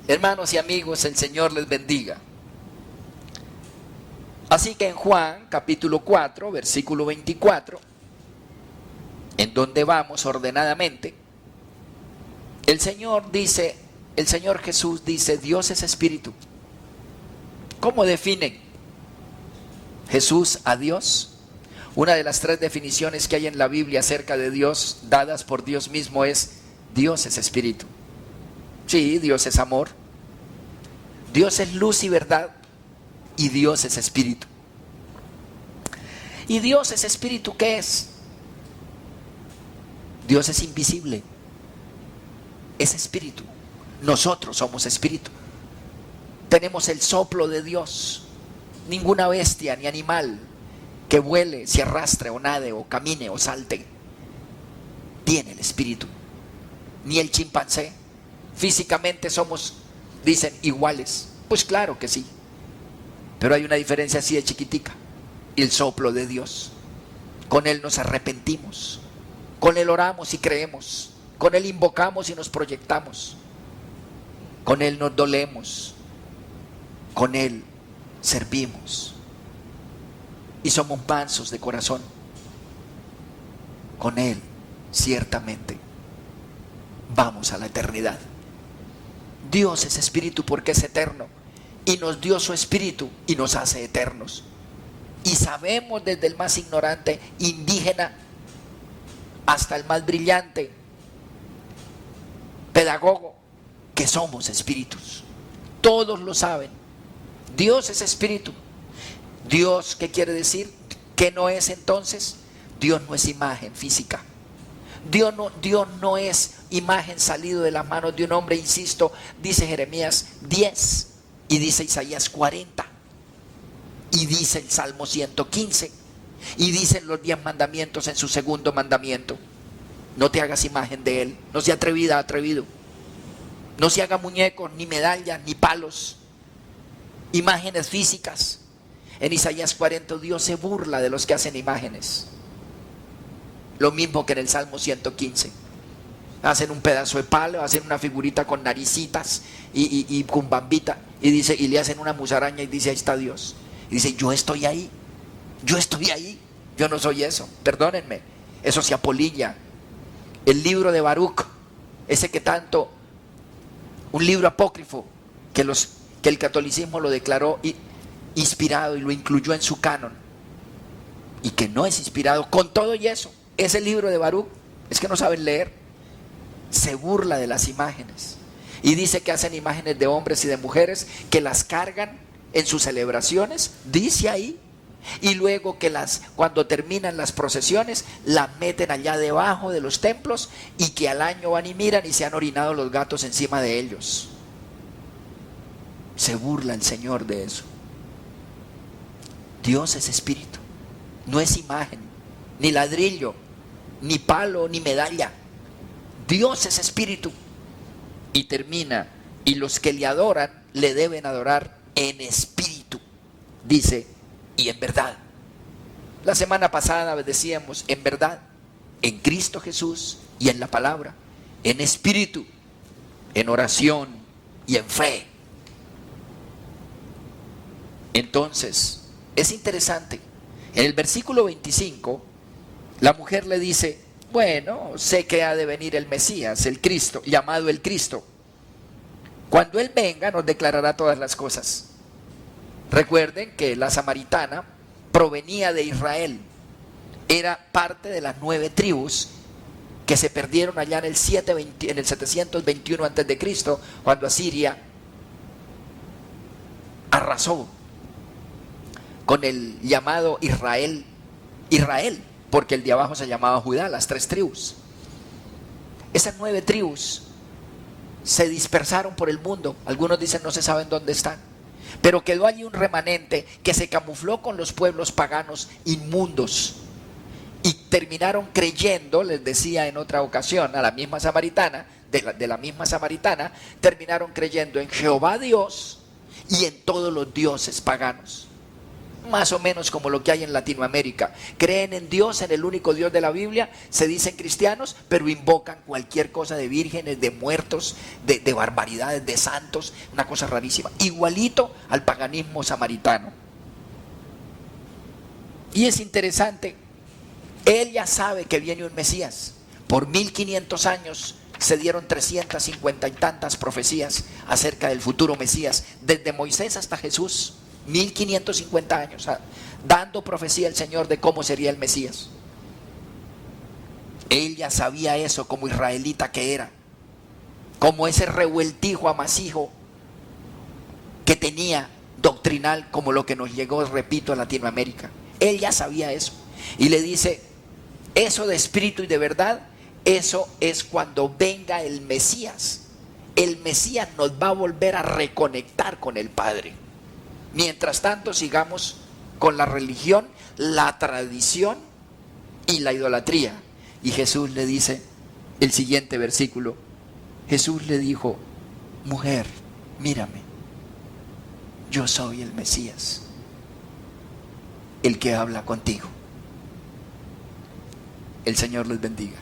Hermanos y amigos, el Señor les bendiga. Así que en Juan capítulo 4, versículo 24, en donde vamos ordenadamente, el Señor Jesús dice, Dios es espíritu. ¿Cómo define Jesús a Dios? Una de las 3 definiciones que hay en la Biblia acerca de Dios, dadas por Dios mismo, es Dios es espíritu. Sí, Dios es amor, Dios es luz y verdad, y Dios es espíritu. ¿Y Dios es espíritu qué es? Dios es invisible, es espíritu. Nosotros somos espíritu. Tenemos el soplo de Dios. Ninguna bestia ni animal que vuele, se arrastre o nade o camine o salte tiene el espíritu. Ni el chimpancé. Físicamente somos, dicen, iguales. Pues claro que sí, pero hay una diferencia así de chiquitica. El soplo de Dios, con Él nos arrepentimos, con Él oramos y creemos, con Él invocamos y nos proyectamos, con Él nos dolemos, con Él servimos y somos mansos de corazón. Con Él ciertamente vamos a la eternidad. Dios es espíritu porque es eterno y nos dio su espíritu y nos hace eternos. Y sabemos desde el más ignorante, indígena, hasta el más brillante pedagogo, que somos espíritus. Todos lo saben. Dios es espíritu. Dios, ¿qué quiere decir? ¿Qué no es entonces? Dios no es imagen física. Dios no es imagen salido de las manos de un hombre, insisto, dice Jeremías 10 y dice Isaías 40 y dice el Salmo 115 y dicen los 10 mandamientos en su segundo mandamiento. No te hagas imagen de él, no sea atrevido, no se haga muñecos, ni medallas, ni palos, imágenes físicas. En Isaías 40 Dios se burla de los que hacen imágenes. Lo mismo que en el Salmo 115. Hacen un pedazo de palo, hacen una figurita con naricitas y con bambita, y dice, y le hacen una musaraña y dice, ahí está Dios. Y dice, yo estoy ahí, yo no soy eso, perdónenme, eso se apolilla. El libro de Baruch, ese que tanto, un libro apócrifo que el catolicismo lo declaró inspirado y lo incluyó en su canon, y que no es inspirado, con todo y eso, ese libro de Baruch, es que no saben leer, se burla de las imágenes y dice que hacen imágenes de hombres y de mujeres que las cargan en sus celebraciones, dice ahí, y luego que cuando terminan las procesiones las meten allá debajo de los templos, y que al año van y miran y se han orinado los gatos encima de ellos. Se burla el Señor de eso. Dios es espíritu, no es imagen, ni ladrillo, ni palo, ni medalla. Dios es espíritu. Y termina, y los que le adoran le deben adorar en espíritu, dice, y en verdad. La semana pasada decíamos, en verdad, en Cristo Jesús y en la palabra, en espíritu, en oración y en fe. Entonces, es interesante. En el versículo 25, la mujer le dice, bueno, sé que ha de venir el Mesías, el Cristo, llamado el Cristo. Cuando Él venga nos declarará todas las cosas. Recuerden que la samaritana provenía de Israel. Era parte de las 9 tribus que se perdieron allá en el 721 a.C., cuando Asiria arrasó con el llamado Israel, porque el de abajo se llamaba Judá, las 3 tribus. Esas 9 tribus se dispersaron por el mundo. Algunos dicen no se saben dónde están, pero quedó allí un remanente que se camufló con los pueblos paganos inmundos y terminaron creyendo, les decía en otra ocasión a la misma samaritana, de la misma samaritana, terminaron creyendo en Jehová Dios y en todos los dioses paganos. más o menos como lo que hay en Latinoamérica. Creen en Dios, en el único Dios de la Biblia, se dicen cristianos, pero invocan cualquier cosa de vírgenes, de muertos, de barbaridades, de santos, una cosa rarísima, igualito al paganismo samaritano. Y es interesante, él ya sabe que viene un Mesías. Por 1500 años se dieron 350 y tantas profecías acerca del futuro Mesías, desde Moisés hasta Jesús. 1550 años dando profecía al Señor de cómo sería el Mesías. Él ya sabía eso como israelita que era, como ese revueltijo amasijo que tenía doctrinal, como lo que nos llegó, repito, a Latinoamérica. Él ya sabía eso y le dice: eso de espíritu y de verdad, eso es cuando venga el Mesías. El Mesías nos va a volver a reconectar con el Padre. Mientras tanto, sigamos con la religión, la tradición y la idolatría. Y Jesús le dice, el siguiente versículo, Jesús le dijo: mujer, mírame, yo soy el Mesías, el que habla contigo. El Señor les bendiga.